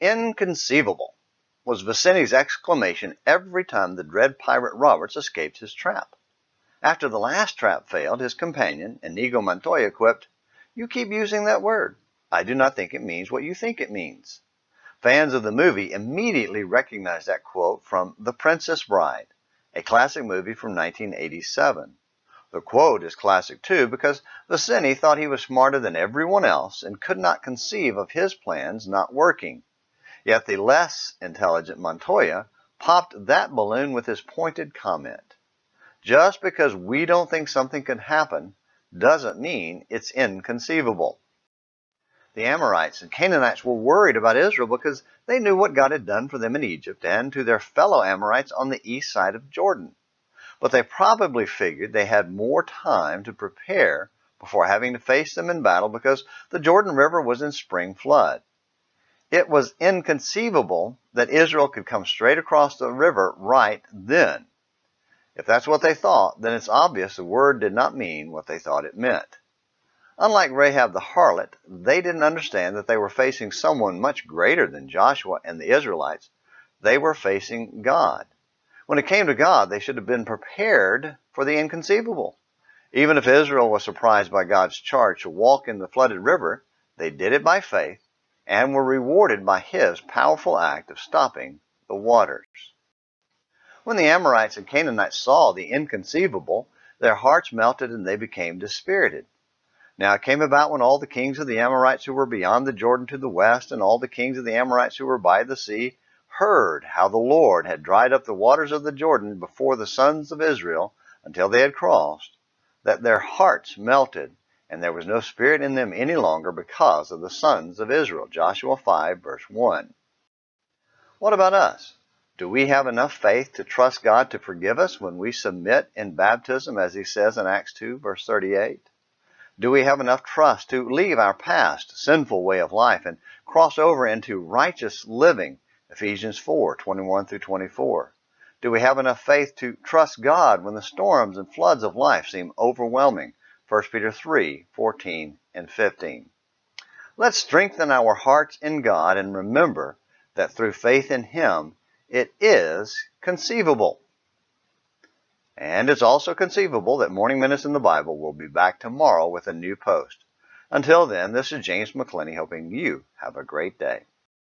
Inconceivable was Vizzini's exclamation every time the dread pirate Roberts escaped his trap. After the last trap failed, his companion, Inigo Montoya, quipped, "You keep using that word. I do not think it means what you think it means." Fans of the movie immediately recognized that quote from The Princess Bride, a classic movie from 1987. The quote is classic too because Vizzini thought he was smarter than everyone else and could not conceive of his plans not working. Yet the less intelligent Montoya popped that balloon with his pointed comment. Just because we don't think something could happen doesn't mean it's inconceivable. The Amorites and Canaanites were worried about Israel because they knew what God had done for them in Egypt and to their fellow Amorites on the east side of Jordan. But they probably figured they had more time to prepare before having to face them in battle because the Jordan River was in spring flood. It was inconceivable that Israel could come straight across the river right then. If that's what they thought, then it's obvious the word did not mean what they thought it meant. Unlike Rahab the Harlot, they didn't understand that they were facing someone much greater than Joshua and the Israelites. They were facing God. When it came to God, they should have been prepared for the inconceivable. Even if Israel was surprised by God's charge to walk in the flooded river, they did it by faith and were rewarded by his powerful act of stopping the waters. When the Amorites and Canaanites saw the inconceivable, their hearts melted and they became dispirited. Now it came about when all the kings of the Amorites who were beyond the Jordan to the west and all the kings of the Amorites who were by the sea heard how the Lord had dried up the waters of the Jordan before the sons of Israel until they had crossed, that their hearts melted, and there was no spirit in them any longer because of the sons of Israel. Joshua 5, verse 1. What about us? Do we have enough faith to trust God to forgive us when we submit in baptism, as he says in Acts 2, verse 38? Do we have enough trust to leave our past sinful way of life and cross over into righteous living, Ephesians 4, 21 through 24? Do we have enough faith to trust God when the storms and floods of life seem overwhelming, 1 Peter 3, 14 and 15? Let's strengthen our hearts in God and remember that through faith in him, it is conceivable. And it's also conceivable that Morning Minutes in the Bible will be back tomorrow with a new post. Until then, this is James McClenny hoping you have a great day.